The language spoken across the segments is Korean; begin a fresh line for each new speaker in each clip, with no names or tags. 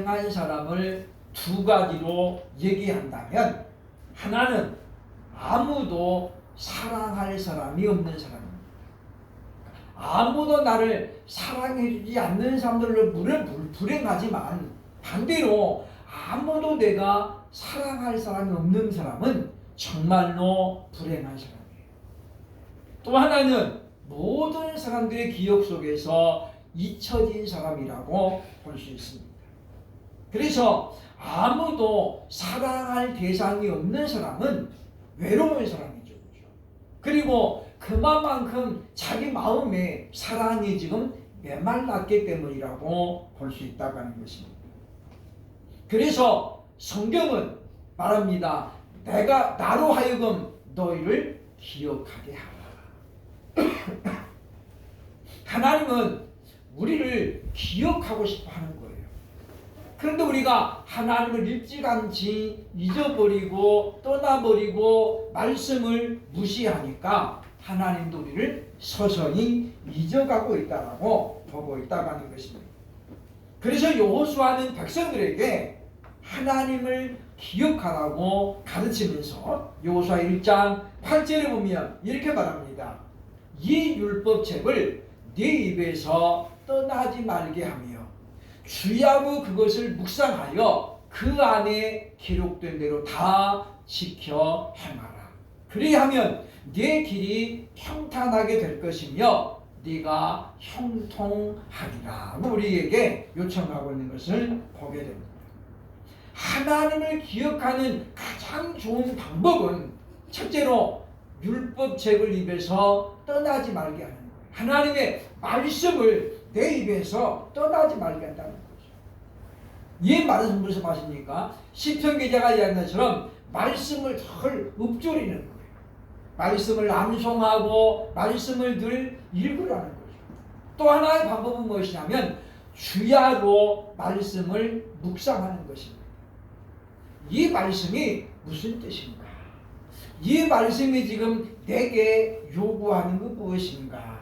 불행한 사람을 두 가지로 얘기한다면, 하나는 아무도 사랑할 사람이 없는 사람입니다. 아무도 나를 사랑해주지 않는 사람들로 물론 불행하지만, 반대로 아무도 내가 사랑할 사람이 없는 사람은 정말로 불행한 사람이에요. 또 하나는 모든 사람들의 기억 속에서 잊혀진 사람이라고 볼 수 있습니다. 그래서 아무도 사랑할 대상이 없는 사람은 외로운 사람이죠. 그리고 그만큼 자기 마음에 사랑이 지금 메말랐기 때문이라고 볼 수 있다고 하는 것입니다. 그래서 성경은 말합니다. 내가 나로 하여금 너희를 기억하게 하라. 하나님은 우리를 기억하고 싶어 하는 거예요. 그런데 우리가 하나님을 일찌감치 잊어버리고 떠나버리고 말씀을 무시하니까 하나님도 우리를 서서히 잊어가고 있다라고 보고 있다고 하는 것입니다. 그래서 여호수아는 백성들에게 하나님을 기억하라고 가르치면서 여호수아 1장 8절에 보면 이렇게 말합니다. 이 율법책을 네 입에서 떠나지 말게 하며 주야로 그것을 묵상하여 그 안에 기록된 대로 다 지켜 행하라. 그리하면 네 길이 평탄하게 될 것이며 네가 형통하리라. 우리에게 요청하고 있는 것을 보게 됩니다. 하나님을 기억하는 가장 좋은 방법은 첫째로 율법책을 입에서 떠나지 말게 하는 거예요. 하나님의 말씀을 내 입에서 떠나지 말게 한다는 거죠. 이 말은 무슨 말입니까? 시편 기자가 이야기한 것처럼 말씀을 덜 읊조리는 거예요. 말씀을 암송하고 말씀을 늘 읽으라는 거죠. 또 하나의 방법은 무엇이냐면 주야로 말씀을 묵상하는 것입니다. 이 말씀이 무슨 뜻인가? 이 말씀이 지금 내게 요구하는 것 무엇인가?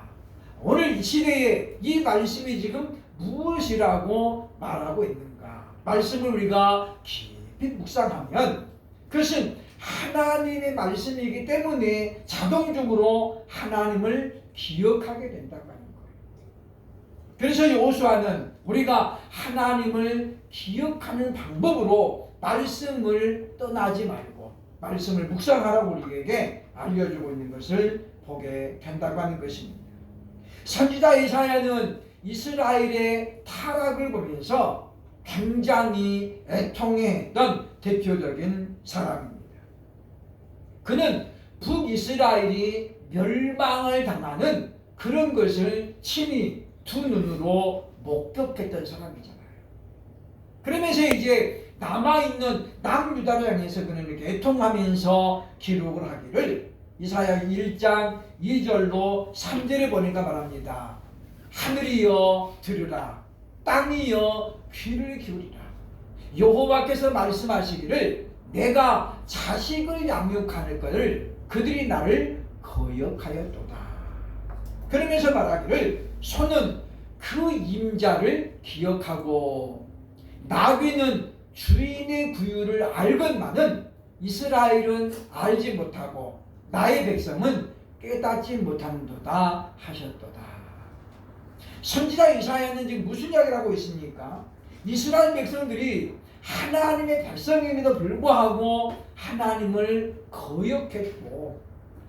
오늘 이 시대에 이 말씀이 지금 무엇이라고 말하고 있는가? 말씀을 우리가 깊이 묵상하면 그것은 하나님의 말씀이기 때문에 자동적으로 하나님을 기억하게 된다고 하는 거예요. 그래서 여호수아는 우리가 하나님을 기억하는 방법으로 말씀을 떠나지 말고 말씀을 묵상하라고 우리에게 알려주고 있는 것을 보게 된다고 하는 것입니다. 선지자 이사야는 이스라엘의 타락을 보면서 굉장히 애통해했던 대표적인 사람입니다. 그는 북이스라엘이 멸망을 당하는 그런 것을 친히 두 눈으로 목격했던 사람이잖아요. 그러면서 이제 남아있는 남유다를 향해서 그는 이렇게 애통하면서 기록을 하기를 이사야 1장 2절로 3절에 보니까 말합니다. 하늘이여 들으라, 땅이여 귀를 기울이라. 여호와께서 말씀하시기를 내가 자식을 양육하는 것을 그들이 나를 거역하였도다. 그러면서 말하기를 소는 그 임자를 기억하고 나귀는 주인의 구유를 알건만은 이스라엘은 알지 못하고 나의 백성은 깨닫지 못하는도다 하셨도다. 선지자 이사야는 지금 무슨 이야기를 하고 있습니까? 이스라엘 백성들이 하나님의 백성임에도 불구하고 하나님을 거역했고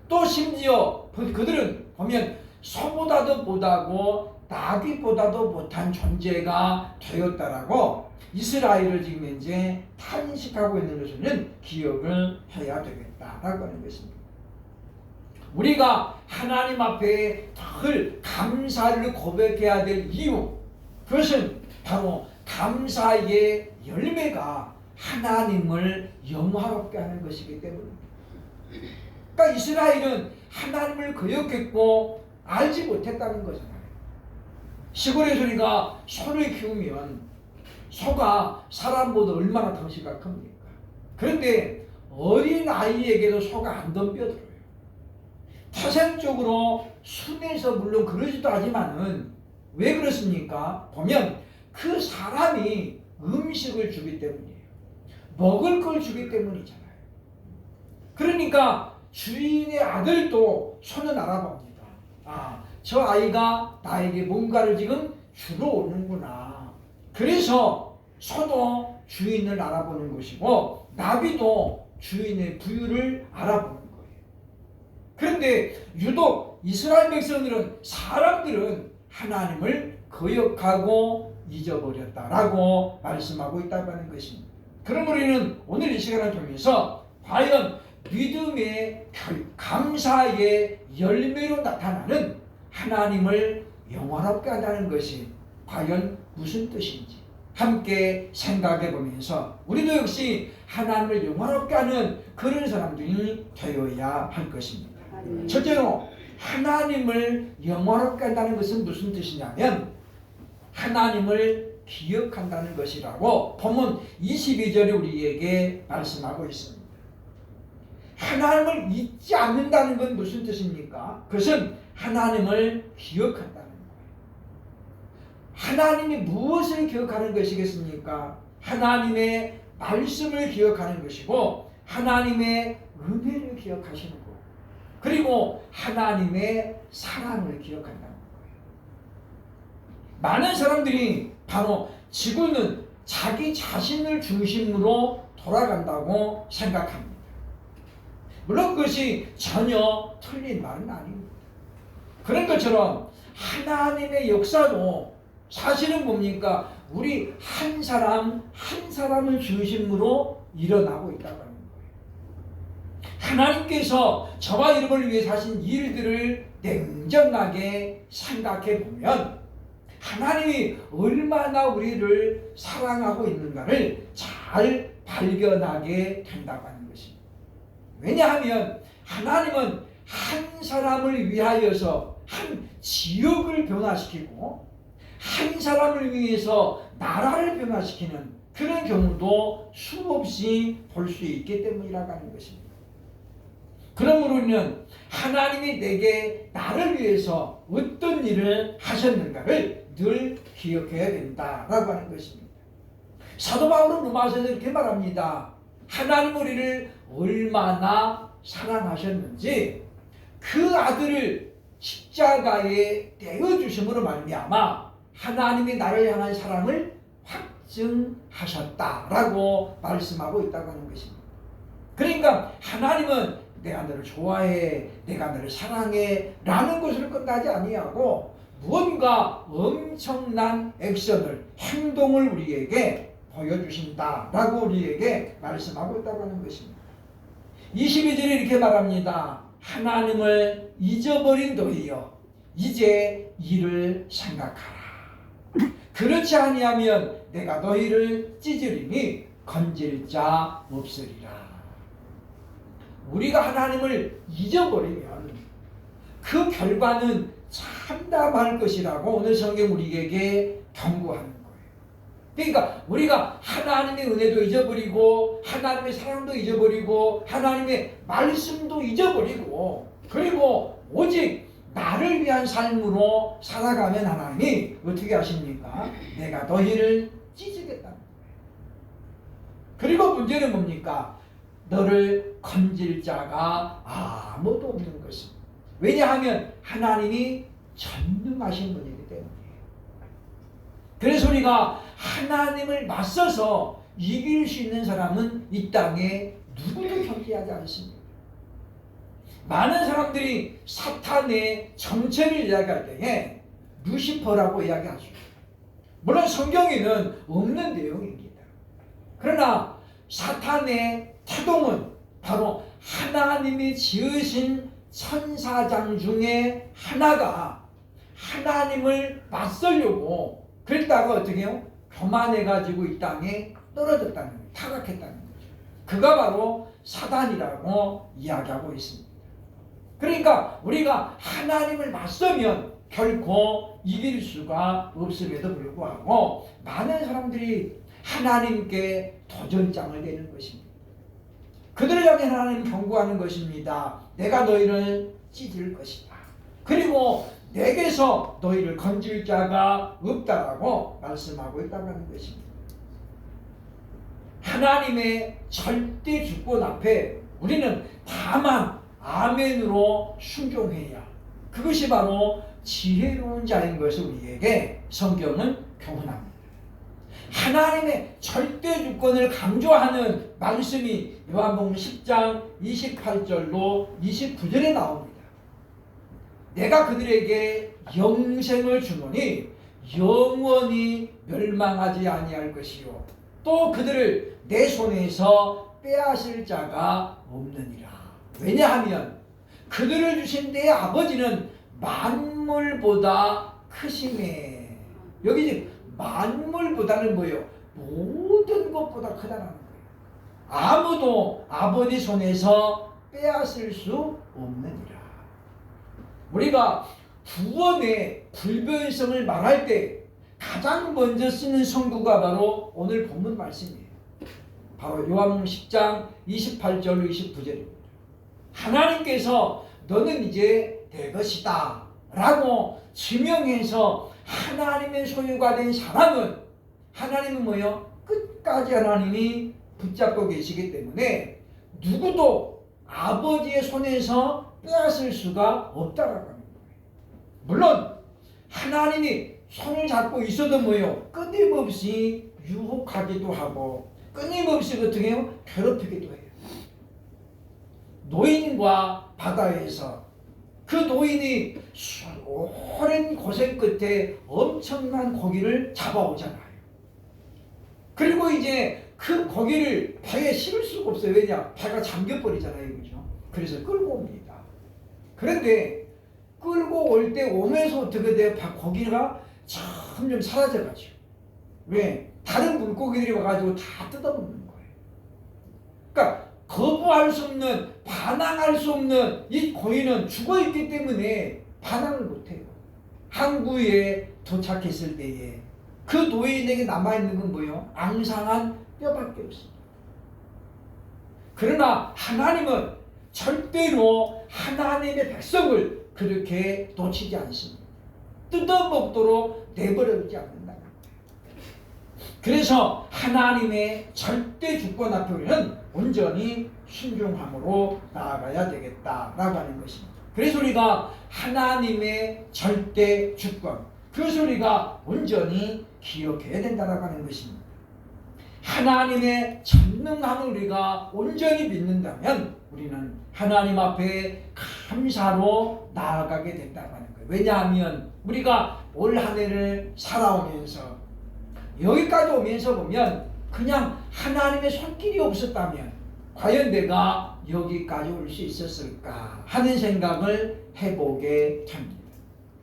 또 심지어 그들은 보면 소보다도 못하고 나귀보다도 못한 존재가 되었다라고 이스라엘을 지금 이제 탄식하고 있는 것을 기억을 해야 되겠다라고 하는 것입니다. 우리가 하나님 앞에 늘 감사를 고백해야 될 이유, 그것은 바로 감사의 열매가 하나님을 영화롭게 하는 것이기 때문입니다. 그러니까 이스라엘은 하나님을 거역했고 알지 못했다는 거잖아요. 시골에서 우리가 소를 키우면 소가 사람보다 얼마나 덩치가 큽니까? 그런데 어린 아이에게도 소가 안 덤벼들어요. 태생적으로 순해서 물론 그러지도 하지만은 왜 그렇습니까? 보면 그 사람이 음식을 주기 때문이에요. 먹을 걸 주기 때문이잖아요. 그러니까 주인의 아들도 손은 알아봅니다. 아, 저 아이가 나에게 뭔가를 지금 주러 오는구나. 그래서 소도 주인을 알아보는 것이고 나비도 주인의 부유를 알아보는 거예요. 그런데 유독 이스라엘 백성들은 사람들은 하나님을 거역하고 잊어버렸다라고 말씀하고 있다고 하는 것입니다. 그럼 우리는 오늘 이 시간을 통해서 과연 믿음의 감사의 열매로 나타나는 하나님을 영원롭게 한다는 것이 과연 무슨 뜻인지 함께 생각해 보면서 우리도 역시 하나님을 영원롭게 하는 그런 사람들이 되어야 할 것입니다. 첫째로 하나님을 영원롭게 한다는 것은 무슨 뜻이냐면 하나님을 기억한다는 것이라고 본문 22절에 우리에게 말씀하고 있습니다. 하나님을 잊지 않는다는 건 무슨 뜻입니까? 그것은 하나님을 기억한다는 거예요. 하나님이 무엇을 기억하는 것이겠습니까? 하나님의 말씀을 기억하는 것이고 하나님의 은혜를 기억하시는 거예요. 그리고 하나님의 사랑을 기억한다는 거예요. 많은 사람들이 바로 지구는 자기 자신을 중심으로 돌아간다고 생각합니다. 물론 그것이 전혀 틀린 말은 아닙니다. 그런 것처럼 하나님의 역사도 사실은 뭡니까? 우리 한 사람 한 사람을 중심으로 일어나고 있다고 하는 거예요. 하나님께서 저와 여러분을 위해 하신 일들을 냉정하게 생각해 보면 하나님이 얼마나 우리를 사랑하고 있는가를 잘 발견하게 된다고 하는 것입니다. 왜냐하면 하나님은 한 사람을 위하여서 한 지역을 변화시키고 한 사람을 위해서 나라를 변화시키는 그런 경우도 수없이 볼 수 있기 때문이라고 하는 것입니다. 그러므로 우리는 하나님이 내게 나를 위해서 어떤 일을 하셨는가를 늘 기억해야 된다라고 하는 것입니다. 사도 바울은 로마서에서 이렇게 말합니다. 하나님 우리를 얼마나 사랑하셨는지 그 아들을 십자가에 떼어주심으로 말미암아 하나님이 나를 향한 사랑을 확증하셨다라고 말씀하고 있다고 하는 것입니다. 그러니까 하나님은 내가 너를 좋아해, 내가 너를 사랑해 라는 것으로 끝나지 아니하고 무언가 엄청난 액션을, 행동을 우리에게 보여주신다라고 우리에게 말씀하고 있다고 하는 것입니다. 22절에 이렇게 말합니다. 하나님을 잊어버린 너희여 이제 이를 생각하라. 그렇지 아니하면 내가 너희를 찢으리니 건질 자 없으리라. 우리가 하나님을 잊어버리면 그 결과는 참담할 것이라고 오늘 성경 우리에게 경고하는 거예요. 그러니까 우리가 하나님의 은혜도 잊어버리고 하나님의 사랑도 잊어버리고 하나님의 말씀도 잊어버리고 그리고 오직 나를 위한 삶으로 살아가면 하나님이 어떻게 하십니까? 내가 너희를 찢으겠다는 거예요. 그리고 문제는 뭡니까? 너를 건질 자가 아무도 없는 것입니다. 왜냐하면 하나님이 전능하신 분이기 때문이에요. 그래서 우리가 하나님을 맞서서 이길 수 있는 사람은 이 땅에 누구도 존재하지 않습니다. 많은 사람들이 사탄의 정체를 이야기할 때에 루시퍼라고 이야기하죠. 물론 성경에는 없는 내용입니다. 그러나 사탄의 태동은 바로 하나님이 지으신 천사장 중에 하나가 하나님을 맞서려고 그랬다가 어떻게 해요? 교만해가지고 이 땅에 떨어졌다는 거예요. 타락했다는 거죠. 그가 바로 사단이라고 이야기하고 있습니다. 그러니까 우리가 하나님을 맞서면 결코 이길 수가 없음에도 불구하고 많은 사람들이 하나님께 도전장을 내는 것입니다. 그들을 향해 하나님 경고하는 것입니다. 내가 너희를 찢을 것이다. 그리고 내게서 너희를 건질 자가 없다라고 말씀하고 있다고 하는 것입니다. 하나님의 절대 주권 앞에 우리는 다만 아멘으로 순종해야 그것이 바로 지혜로운 자인 것을 우리에게 성경은 교훈합니다. 하나님의 절대 주권을 강조하는 말씀이 요한복음 10장 28절로 29절에 나옵니다. 내가 그들에게 영생을 주노니 영원히 멸망하지 아니할 것이요 또 그들을 내 손에서 빼앗을 자가 없느니라. 왜냐하면 그들을 주신 내 아버지는 만물보다 크심에, 여기 지금 만물보다는 뭐예요? 모든 것보다 크다는 거예요. 아무도 아버지 손에서 빼앗을 수 없느니라. 우리가 구원의 불변성을 말할 때 가장 먼저 쓰는 성구가 바로 오늘 본문 말씀이에요. 바로 요한복음 10장 28절 29절입니다. 하나님께서 너는 이제 내 것이다 라고 지명해서 하나님의 소유가 된 사람은, 하나님은 뭐요? 끝까지 하나님이 붙잡고 계시기 때문에 누구도 아버지의 손에서 빼앗을 수가 없다라고 하는 거예요. 물론 하나님이 손을 잡고 있어도 뭐요? 끊임없이 유혹하기도 하고 끊임없이 어떻게 해요? 괴롭히기도 해요. 노인과 바다에서 그 노인이 오랜 고생 끝에 엄청난 고기를 잡아오잖아요. 그리고 이제 그 고기를 배에 실을 수가 없어요. 왜냐? 배가 잠겨버리잖아요. 그죠? 그래서 끌고 옵니다. 그런데 끌고 올 때 오면서 어떻게 돼요? 고기가 점점 사라져가죠. 왜? 다른 물고기들이 와가지고 다 뜯어먹는 거예요. 그러니까 거부할 수 없는, 반항할 수 없는 이 고인은 죽어있기 때문에 반항을 못해요. 항구에 도착했을 때에 그 노인에게 남아있는 건 뭐예요? 앙상한 뼈밖에 없습니다. 그러나 하나님은 절대로 하나님의 백성을 그렇게 놓치지 않습니다. 뜯어먹도록 내버려두지 않는다. 그래서 하나님의 절대 주권 앞에 우리는 온전히 순종함으로 나아가야 되겠다라고 하는 것입니다. 그래서 우리가 하나님의 절대 주권, 그것을 우리가 온전히 기억해야 된다라고 하는 것입니다. 하나님의 전능함을 우리가 온전히 믿는다면 우리는 하나님 앞에 감사로 나아가게 된다고 하는 거예요. 왜냐하면 우리가 올 한 해를 살아오면서 여기까지 오면서 보면 그냥 하나님의 손길이 없었다면 과연 내가 여기까지 올 수 있었을까 하는 생각을 해보게 됩니다.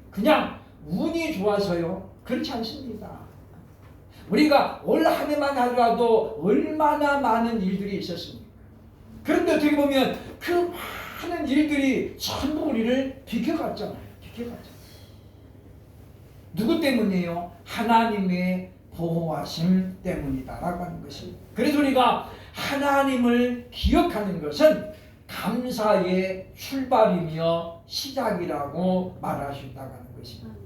그냥 운이 좋아서요? 그렇지 않습니다. 우리가 올 한 해만 하더라도 얼마나 많은 일들이 있었습니까? 그런데 어떻게 보면 그 많은 일들이 전부 우리를 비켜갔잖아요. 누구 때문이에요? 하나님의 보호하심 때문이다라고 하는 것입니다. 그래서 우리가 하나님을 기억하는 것은 감사의 출발이며 시작이라고 말할 수 있다고 하는 것입니다.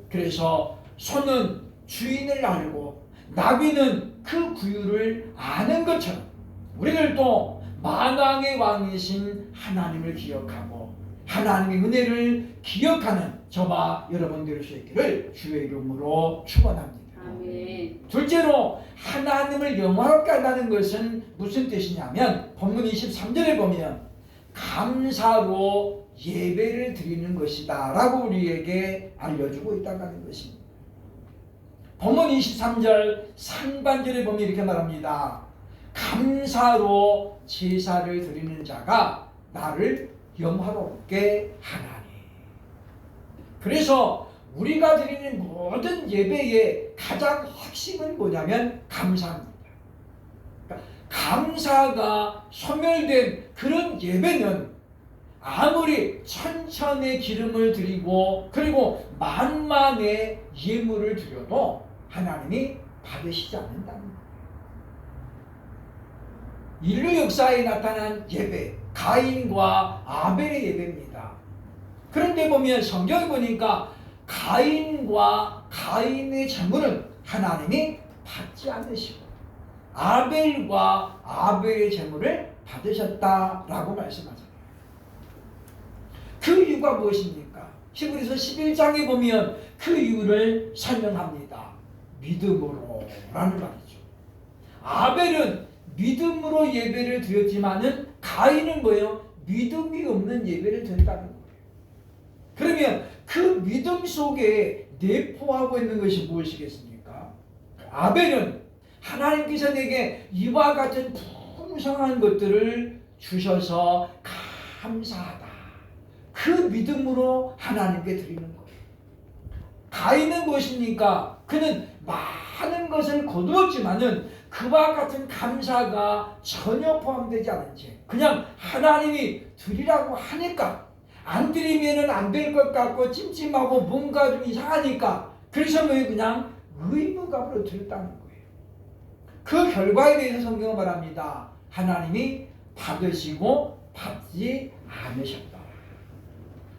그래서 소는 주인을 알고 나귀는 그 구유를 아는 것처럼 우리들도 만왕의 왕이신 하나님을 기억하고 하나님의 은혜를 기억하는 저와 여러분들이 될 수 있기를 주의 이름으로 축원합니다.
아멘.
둘째로 하나님을 영화롭게 한다는 것은 무슨 뜻이냐면 본문 23절에 보면 감사로 예배를 드리는 것이다 라고 우리에게 알려주고 있다고 하는 것입니다. 본문 23절 상반절에 보면 이렇게 말합니다. 감사로 제사를 드리는 자가 나를 영화롭게 하나니. 그래서 우리가 드리는 모든 예배의 가장 핵심은 뭐냐면 감사입니다. 그러니까 감사가 소멸된 그런 예배는 아무리 천천의 기름을 드리고 그리고 만만의 예물을 드려도 하나님이 받으시지 않는다는 거예요. 인류 역사에 나타난 예배, 가인과 아벨의 예배입니다. 그런데 보면 성경에 보니까 가인과 가인의 제물은 하나님이 받지 않으시고 아벨과 아벨의 제물을 받으셨다라고 말씀하잖아요. 그 이유가 무엇입니까? 히브리서 11장에 보면 그 이유를 설명합니다. 믿음으로라는 말이죠. 아벨은 믿음으로 예배를 드렸지만은 가인은 뭐예요? 믿음이 없는 예배를 드린다는 거예요. 그러면 그 믿음 속에 내포하고 있는 것이 무엇이겠습니까? 아벨은 하나님께서 내게 이와 같은 풍성한 것들을 주셔서 감사하다. 그 믿음으로 하나님께 드리는 거예요. 가인은 무엇입니까? 그는 많은 것을 거두었지만은 그와 같은 감사가 전혀 포함되지 않은 채 그냥 하나님이 드리라고 하니까 안 드리면은 안 될 것 같고 찜찜하고 뭔가 좀 이상하니까 그래서 그냥 의무감으로 드렸다는 거예요. 그 결과에 대해서 성경은 말합니다. 하나님이 받으시고 받지 않으셨다.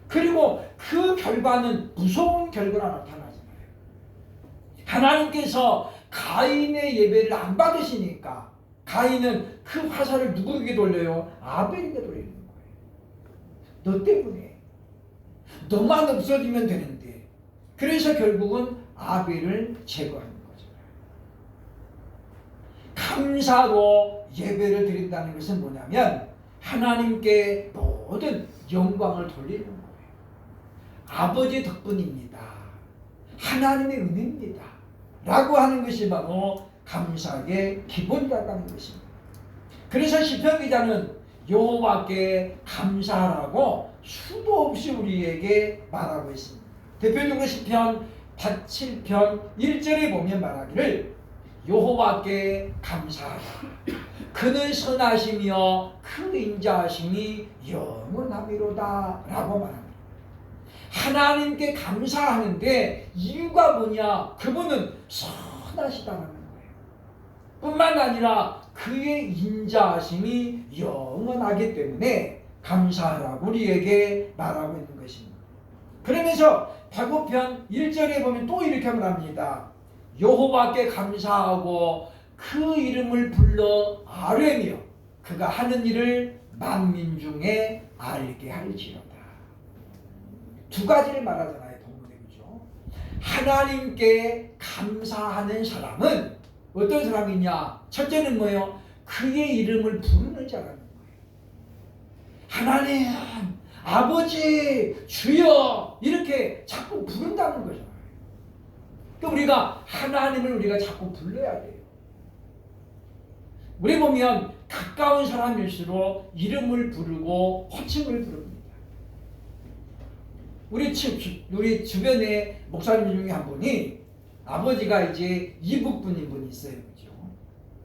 그리고 그 결과는 무서운 결과가 나타나잖아요. 하나님께서 가인의 예배를 안 받으시니까 가인은 그 화살을 누구에게 돌려요? 아벨에게 돌리는 거예요. 너 때문에. 너만 없어지면 되는데. 그래서 결국은 아벨을 제거하는 거죠. 감사로 예배를 드린다는 것은 뭐냐면 하나님께 모든 영광을 돌리는 거예요. 아버지 덕분입니다. 하나님의 은혜입니다. 라고 하는 것이 바로 감사의 기본이라고 하는 것입니다. 그래서 시편 기자는 여호와께 감사하라고 수도 없이 우리에게 말하고 있습니다. 대표적으로 시편 107편 1절에 보면 말하기를 여호와께 감사하라. 그는 선하시며 그 인자하심이 영원하미로다 라고 말합니다. 하나님께 감사하는데 이유가 뭐냐? 그분은 선하시다는 거예요. 뿐만 아니라 그의 인자하심이 영원하기 때문에 감사하라고 우리에게 말하고 있는 것입니다. 그러면서 다고편 1절에 보면 또 이렇게 말합니다. 여호와께 감사하고 그 이름을 불러 아뢰며 그가 하는 일을 만민 중에 알게 할지어다. 두 가지를 말하잖아요. 본문에. 그죠? 하나님께 감사하는 사람은 어떤 사람이냐? 첫째는 뭐예요? 그의 이름을 부르는 자라는 거예요. 하나님, 아버지, 주여 이렇게 자꾸 부른다는 거잖아요. 그러니까 우리가 하나님을 우리가 자꾸 불러야 돼요. 우리 보면 가까운 사람일수록 이름을 부르고 호칭을 부릅니다. 우리 주변에 목사님 중에 한 분이 아버지가 이제 이북분인 분이 있어요. 그죠?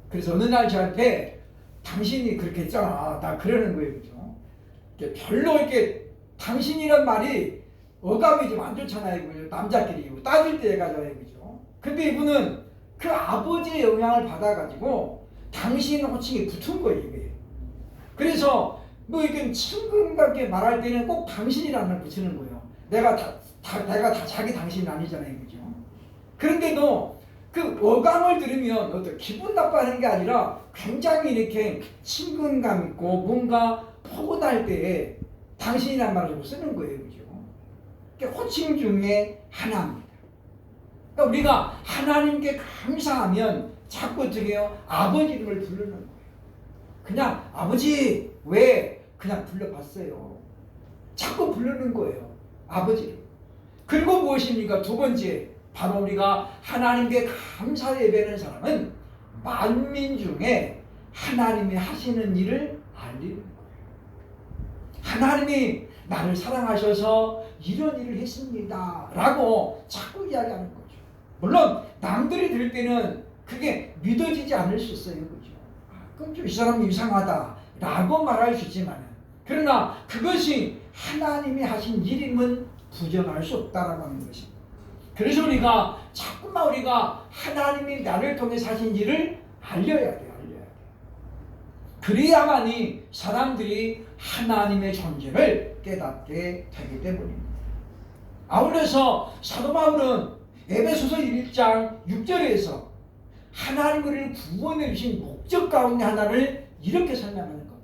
그래서 어느 날 저한테 당신이 그렇게 했잖아. 나 그러는 거예요. 그죠? 별로 이렇게 당신이란 말이 어감이 좀 안 좋잖아요. 그죠? 남자끼리 따질 때 가잖아요. 그죠? 근데 이분은 그 아버지의 영향을 받아가지고 당신 호칭이 붙은 거예요. 이게. 그래서 뭐 이렇게 친근하게 말할 때는 꼭 당신이라는 말 붙이는 거예요. 내가 다 자기 당신이 아니잖아요. 그죠? 그런데도 그 어감을 들으면 어떤 기분 나빠하는 게 아니라 굉장히 이렇게 친근감 있고 뭔가 포근할 때에 당신이라는 말을 좀 쓰는 거예요. 그죠? 호칭 중에 하나입니다. 그러니까 우리가 하나님께 감사하면 자꾸 어떻게 해요? 아버지 이름을 부르는 거예요. 그냥 아버지 왜 그냥 불러봤어요. 자꾸 부르는 거예요. 아버지. 그리고 무엇입니까? 두 번째, 바로 우리가 하나님께 감사 예배하는 사람은 만민 중에 하나님이 하시는 일을 알리는 거예요. 하나님이 나를 사랑하셔서 이런 일을 했습니다 라고 자꾸 이야기하는 거죠. 물론 남들이 들을 때는 그게 믿어지지 않을 수 있어요. 그죠? 그럼 좀 이 사람이 이상하다 라고 말할 수 있지만 그러나 그것이 하나님이 하신 일임은 부정할 수 없다라고 하는 것입니다. 그래서 우리가 자꾸만 우리가 하나님이 나를 통해 하신 일을 알려야 돼요. 그래야만이 사람들이 하나님의 존재를 깨닫게 되기 때문입니다. 아울러서 사도 바울은 에베소서 1장 6절에서 하나님 우리를 구원해 주신 목적 가운데 하나를 이렇게 설명하는 겁니다.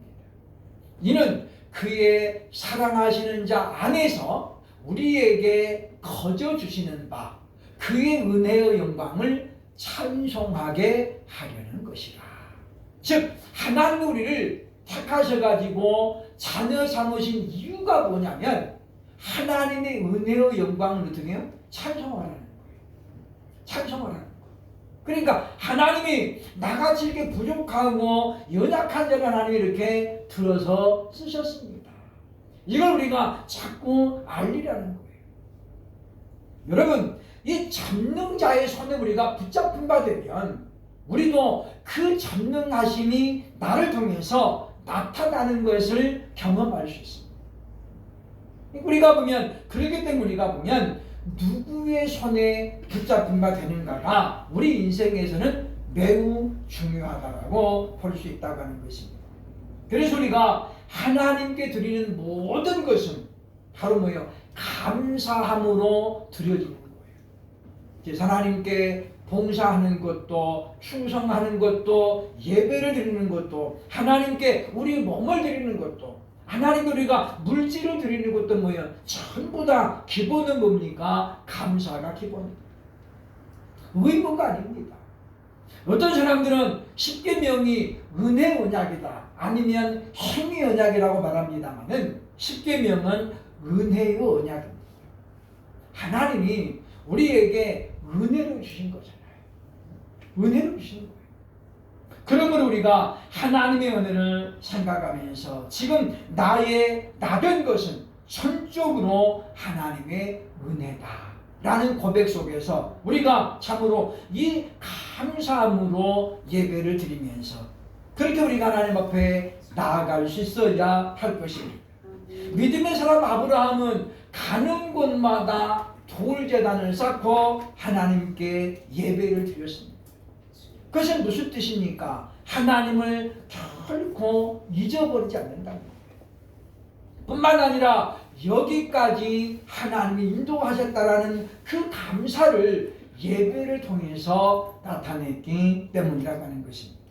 이는 그의 사랑하시는 자 안에서 우리에게 거저 주시는 바 그의 은혜의 영광을 찬송하게 하려는 것이라. 즉 하나님 우리를 택하셔가지고 자녀 삼으신 이유가 뭐냐면 하나님의 은혜의 영광을 어떻게 해요? 찬송하라는 거예요. 찬송하라는 거예요. 그러니까 하나님이 나같이 이렇게 부족하고 연약한 자를 하나님이 이렇게 들어서 쓰셨습니다. 이걸 우리가 자꾸 알리라는 거예요. 여러분, 이 전능자의 손에 우리가 붙잡힌 바 되면 우리도 그 전능하심이 나를 통해서 나타나는 것을 경험할 수 있습니다. 우리가 보면, 그렇기 때문에 우리가 보면 누구의 손에 붙잡힌 바 되는가가 우리 인생에서는 매우 중요하다고 볼 수 있다고 하는 것입니다. 그래서 우리가 하나님께 드리는 모든 것은 바로 뭐예요? 감사함으로 드려지는 거예요. 그래서 하나님께 봉사하는 것도, 충성하는 것도, 예배를 드리는 것도, 하나님께 우리 몸을 드리는 것도, 하나님께 우리가 물질을 드리는 것도 뭐예요? 전부 다 기본은 뭡니까? 감사가 기본입니다. 의무가 아닙니다. 어떤 사람들은 십계명이 은혜 언약이다, 아니면 행위 언약이라고 말합니다만은 십계명은 은혜의 언약입니다. 하나님이 우리에게 은혜를 주신 거잖아요. 은혜를 주신 거예요. 그러므로 우리가 하나님의 은혜를 생각하면서 지금 나된 것은 전적으로 하나님의 은혜다 라는 고백 속에서 우리가 참으로 이 감사함으로 예배를 드리면서 그렇게 우리가 하나님 앞에 나아갈 수 있어야 할 것입니다. 믿음의 사람 아브라함은 가는 곳마다 돌제단을 쌓고 하나님께 예배를 드렸습니다. 그것은 무슨 뜻입니까? 하나님을 결코 잊어버리지 않는다는 거예요. 뿐만 아니라 여기까지 하나님이 인도하셨다라는 그 감사를 예배를 통해서 나타냈기 때문이라고 하는 것입니다.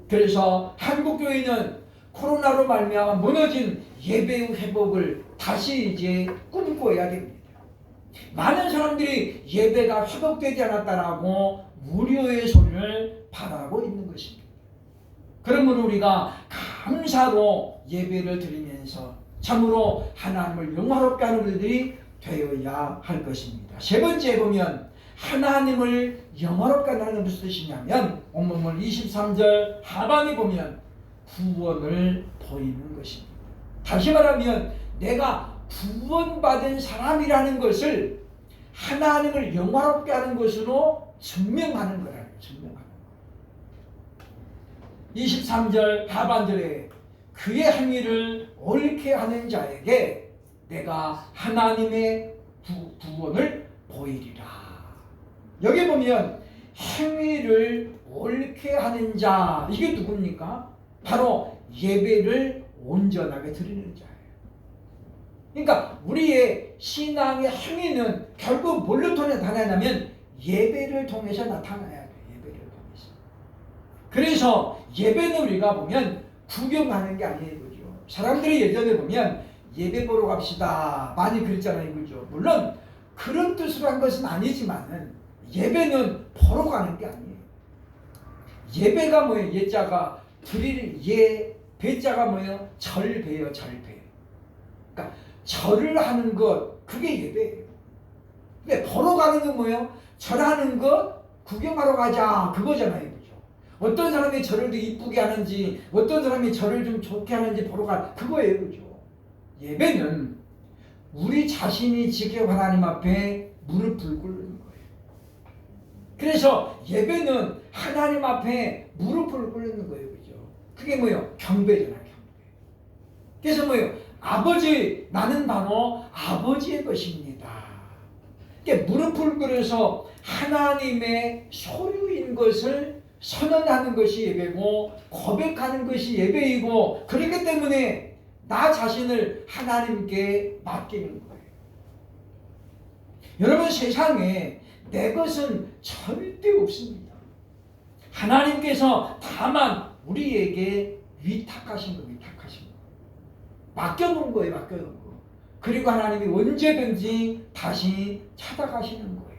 그래서 한국교회는 코로나로 말미암아 무너진 예배의 회복을 다시 이제 꿈꿔야 됩니다. 많은 사람들이 예배가 회복되지 않았다라고 우려의 소리를 바라고 있는 것입니다. 그러므로 우리가 감사로 예배를 드리면서 참으로 하나님을 영화롭게 하는 우리들이 되어야 할 것입니다. 세 번째 보면 하나님을 영화롭게 하는 것은 무슨 뜻이냐면 본문 23절 하반에 보면 구원을 보이는 것입니다. 다시 말하면 내가 구원받은 사람이라는 것을 하나님을 영화롭게 하는 것으로 증명하는 거라요. 증명하는 거. 23절 하반절에 그의 행위를 옳게 하는 자에게 내가 하나님의 구원을 보이리라. 여기 보면 행위를 옳게 하는 자, 이게 누굽니까? 바로 예배를 온전하게 드리는 자예요. 그러니까 우리의 신앙의 행위는 결국 뭘로 나타나냐면 예배를 통해서 나타나야 돼요. 예배를 통해서. 그래서 예배는 우리가 보면 구경하는 게 아니에요. 그죠? 사람들이 예전에 보면 예배 보러 갑시다 많이 그랬잖아요. 그죠? 물론 그런 뜻으로 한 것은 아니지만은 예배는 보러 가는 게 아니에요. 예배가 뭐예요? 예자가 드릴 배자가 뭐예요? 절배요. 절배. 그러니까 절을 하는 것, 그게 예배예요. 근데 보러 가는 건 뭐예요? 절하는 것, 구경하러 가자, 그거잖아요. 그죠? 어떤 사람이 절을 더 이쁘게 하는지, 어떤 사람이 절을 좀 좋게 하는지 보러 가, 그거예요. 그죠? 예배는 우리 자신이 지켜 하나님 앞에 무릎을 꿇는 거예요. 그래서 예배는 하나님 앞에 무릎을 꿇는 거예요. 그죠? 그게 뭐예요? 경배잖아요. 경배. 그래서 뭐예요? 아버지, 나는 바로 아버지의 것입니다. 무릎을 꿇어서 하나님의 소유인 것을 선언하는 것이 예배고 고백하는 것이 예배이고, 그렇기 때문에 나 자신을 하나님께 맡기는 거예요. 여러분, 세상에 내 것은 절대 없습니다. 하나님께서 다만 우리에게 위탁하신 거. 맡겨놓은 거예요. 맡겨놓은 거. 그리고 하나님이 언제든지 다시 찾아가시는 거예요.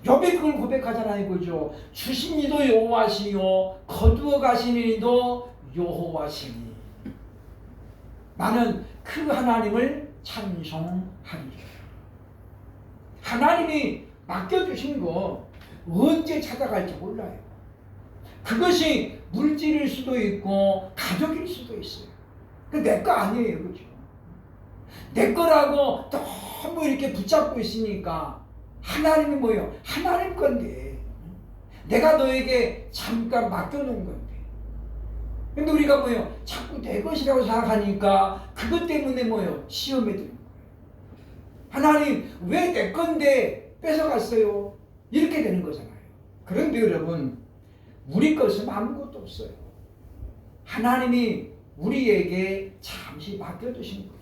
욥이 그걸 고백하잖아요. 그죠? 주신 이도 여호와시요 거두어 가신 이도 여호와시니 나는 그 하나님을 찬송하리라. 하나님이 맡겨주신 거 언제 찾아갈지 몰라요. 그것이 물질일 수도 있고 가족일 수도 있어요. 내 거 아니에요. 그죠? 내 거라고 너무 이렇게 붙잡고 있으니까 하나님이 뭐예요? 하나님 건데 내가 너에게 잠깐 맡겨놓은 건데 근데 우리가 뭐예요? 자꾸 내 것이라고 생각하니까 그것 때문에 뭐예요? 시험에 드는 거예요. 하나님 왜 내 건데 뺏어갔어요? 이렇게 되는 거잖아요. 그런데 여러분 우리 것은 아무것도 없어요. 하나님이 우리에게 잠시 맡겨두신 거죠.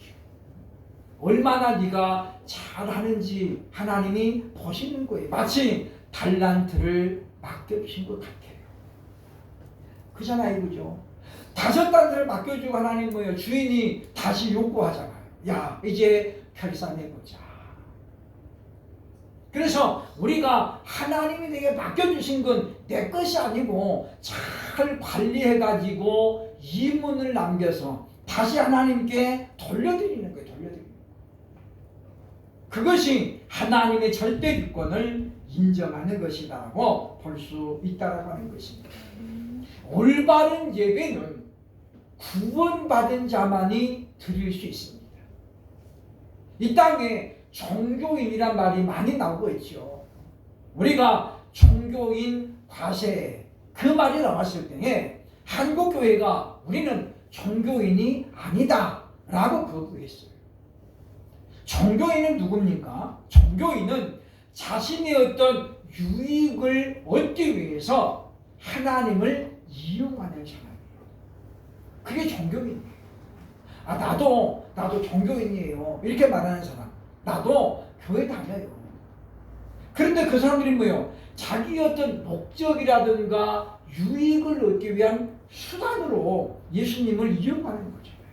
얼마나 네가 잘하는지 하나님이 보시는 거예요. 마치 달란트를 맡겨주신 것 같아요. 그잖아요. 그죠? 5달란트를 맡겨주고 하나님 뭐예요? 주인이 다시 요구하잖아요. 야 이제 결산해보자. 그래서 우리가 하나님이 내게 맡겨주신 건 내 것이 아니고 잘 관리해가지고 이문을 남겨서 다시 하나님께 돌려드리는 거예요. 돌려드리는 거예요. 그것이 하나님의 절대 주권을 인정하는 것이라고 볼 수 있다고 하는 것입니다. 올바른 예배는 구원받은 자만이 드릴 수 있습니다. 이 땅에 종교인이란 말이 많이 나오고 있죠. 우리가 종교인 과세 그 말이 나왔을 때에 한국교회가 우리는 종교인이 아니다 라고 거부했어요. 종교인은 누굽니까? 종교인은 자신의 어떤 유익을 얻기 위해서 하나님을 이용하는 사람이에요. 그게 종교인이에요. 나도 종교인이에요. 이렇게 말하는 사람. 나도 교회 다녀요. 그런데 그 사람들이 뭐예요? 자기 어떤 목적이라든가 유익을 얻기 위한 수단으로 예수님을 이용하는 거잖아요.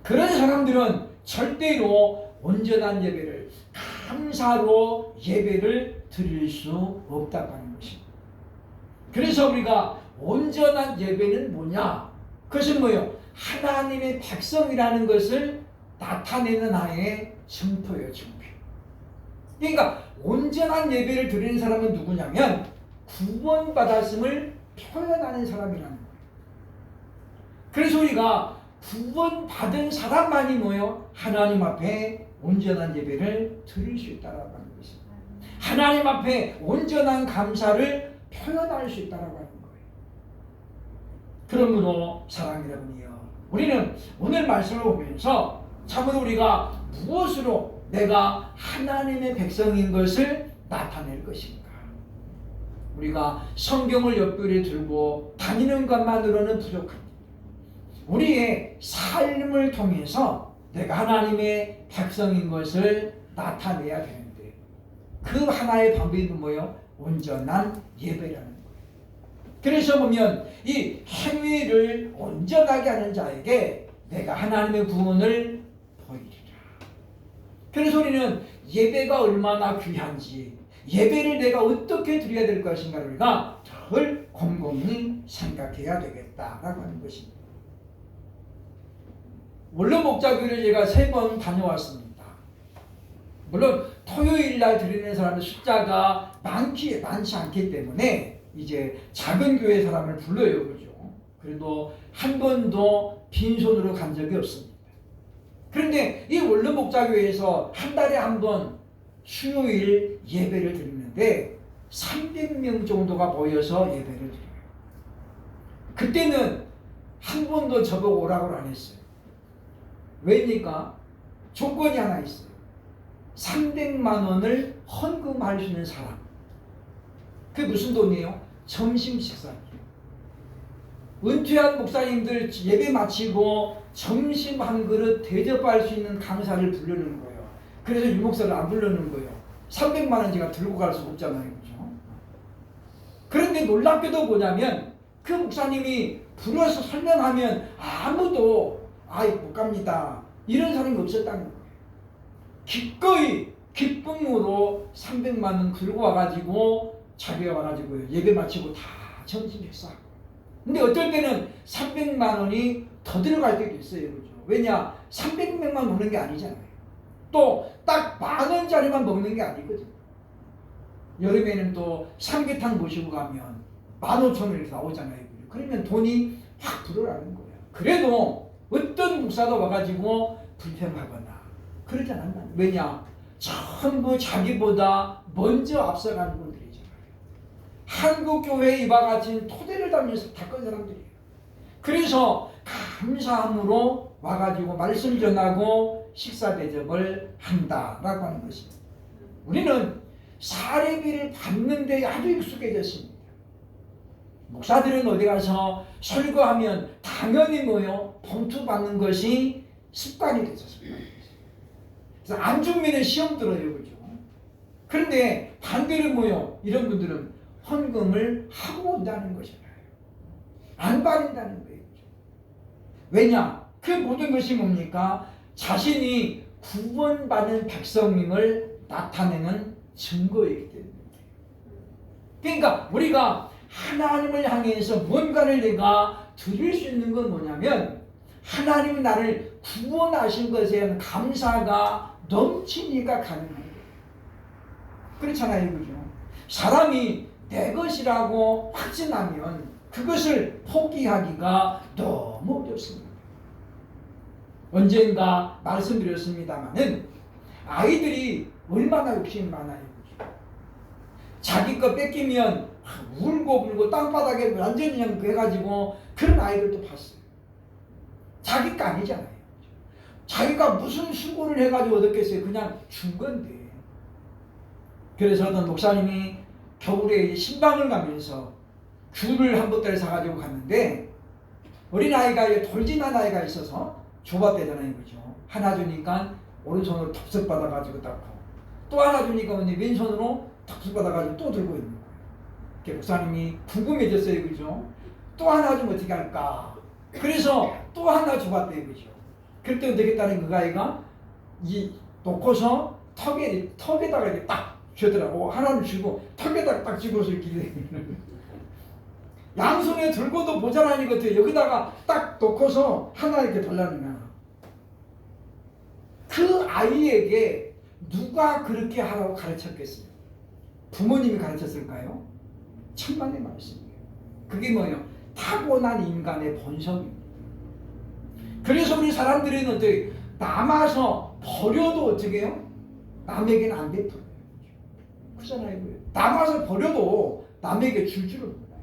그런 사람들은 절대로 온전한 예배를 감사로 예배를 드릴 수 없다고 하는 것입니다. 그래서 우리가 온전한 예배는 뭐냐? 그것은 뭐예요? 하나님의 백성이라는 것을 나타내는 하나의 증표예요. 증표. 그러니까 온전한 예배를 드리는 사람은 누구냐면 구원받았음을 표현하는 사람이라는 거예요. 그래서 우리가 구원받은 사람만이 뭐예요? 하나님 앞에 온전한 예배를 드릴 수 있다고 하는 것입니다. 하나님 앞에 온전한 감사를 표현할 수 있다고 하는 거예요. 그러므로 사랑하는 여러분이요, 우리는 오늘 말씀을 보면서 참으로 우리가 무엇으로 내가 하나님의 백성인 것을 나타낼 것인가? 우리가 성경을 옆구리에 들고 다니는 것만으로는 부족합니다. 우리의 삶을 통해서 내가 하나님의 백성인 것을 나타내야 되는데 그 하나의 방법이 뭐예요? 온전한 예배라는 거예요. 그래서 보면 이 행위를 온전하게 하는 자에게 내가 하나님의 구원을 보이리라. 그래서 우리는 예배가 얼마나 귀한지, 예배를 내가 어떻게 드려야 될 것인가를 우리가 덜 곰곰이 생각해야 되겠다라고 하는 것입니다. 물론 목자교회를 제가 3번 다녀왔습니다. 물론 토요일 날 드리는 사람의 숫자가 많지 않기 때문에 이제 작은 교회 사람을 불러요. 그죠? 그래도 한 번도 빈손으로 간 적이 없습니다. 그런데 이 원룸 목자교회에서 한 달에 한 번 수요일 예배를 드리는데 300명 정도가 모여서 예배를 드려요. 그때는 한 번도 저보고 오라고 안 했어요. 왜입니까? 조건이 하나 있어요. 300만 원을 헌금할 수 있는 사람. 그게 무슨 돈이에요? 점심 식사예요. 은퇴한 목사님들 예배 마치고 점심 한 그릇 대접할 수 있는 강사를 부르는 거예요. 그래서 유 목사를 안 부르는 거예요. 300만 원 제가 들고 갈 수 없잖아요. 그죠? 그런데 놀랍게도 뭐냐면 그 목사님이 불어서 설명하면 아무도 못 갑니다 이런 사람이 없었다는 거예요. 기꺼이 기쁨으로 300만 원 들고 와가지고 자기가 와가지고 예배 마치고 다 전신했어. 근데 어떨 때는 300만 원이 더 들어갈 때도 있어요. 그죠? 왜냐? 300명만 먹는 게 아니잖아요. 또 딱 10,000원짜리만 먹는 게 아니거든요. 여름에는 또 삼계탕 모시고 가면 15,000원 이렇게 나오잖아요. 그죠? 그러면 돈이 확 불어나는 거예요. 그래도 어떤 목사가 와가지고 불평하거나 그러지 않는다. 왜냐? 전부 자기보다 먼저 앞서가는 분들이잖아요. 한국교회에 이와 같이 토대를 담면서 닦은 사람들이에요. 그래서 감사함으로 와가지고 말씀 전하고 식사 대접을 한다라고 하는 것입니다. 우리는 사례비를 받는 데 아주 익숙해졌습니다. 목사들은 어디 가서 설교하면 당연히 봉투 받는 것이 습관이 됐었습니다. 그래서 안 주면 시험 들어요. 그죠? 그런데 반대로 이런 분들은 헌금을 하고 온다는 것이잖아요. 안 받는다는 거예요. 그죠? 왜냐? 그 모든 것이 뭡니까? 자신이 구원받은 백성임을 나타내는 증거이기 때문에. 그러니까 우리가 하나님을 향해서 무언가를 내가 드릴 수 있는 건 뭐냐면 하나님이 나를 구원하신 것에 대한 감사가 넘치니까 가능한 거예요. 그렇잖아요. 그죠? 사람이 내 것이라고 확신하면 그것을 포기하기가 너무 어렵습니다. 언젠가 말씀드렸습니다마는 아이들이 얼마나 욕심이 많아요. 그죠? 자기 거 뺏기면 울고 불고 땅바닥에 완전히 그냥 해가지고 그런 아이들도 봤어요. 자기 거 아니잖아요. 자기가 무슨 수고를 해가지고 얻었겠어요. 그냥 준 건데. 그래서 어떤 목사님이 겨울에 신방을 가면서 귤을 한 보따리 사가지고 갔는데 어린아이가 돌진한 아이가 있어서 조밥되잖아요. 그죠? 하나 주니까 오른손으로 덥석 받아가지고 닦고 또 하나 주니까 왼손으로 덥석 받아가지고 또 들고 있는 거예요. 목사님이 궁금해졌어요. 그죠? 또 하나 주면 어떻게 할까? 그래서 또 하나 줘봤대요. 그죠? 그때 어떻게 했다는 그 아이가 놓고서 턱에다가 이렇게 딱 쥐더라고. 하나를 쥐고 턱에다가 딱 쥐고서 이렇게 양손에 들고도 모자라는 것 같아요. 여기다가 딱 놓고서 하나 이렇게 달라는 거야. 그 아이에게 누가 그렇게 하라고 가르쳤겠어요? 부모님이 가르쳤을까요? 천만의 말씀이에요. 그게 뭐예요? 타고난 인간의 본성입니다. 그래서 우리 사람들은 어떻게 남아서 버려도 어떻게 해요? 남에게는 안 베풀어요. 그렇잖아요. 남아서 버려도 남에게 줄 줄은 몰라요.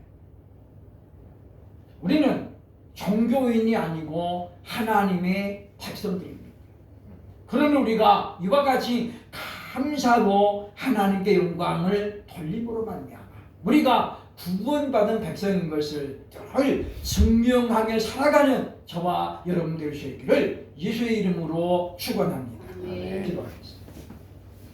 우리는 종교인이 아니고 하나님의 백성들입니다. 그러면 우리가 이와 같이 감사로 하나님께 영광을 돌림으로 말미암아 우리가 구원받은 백성인 것을 늘 증명하며 살아가는 저와 여러분 되실 수 있기를 예수의 이름으로 축원합니다. 기도하겠습니다.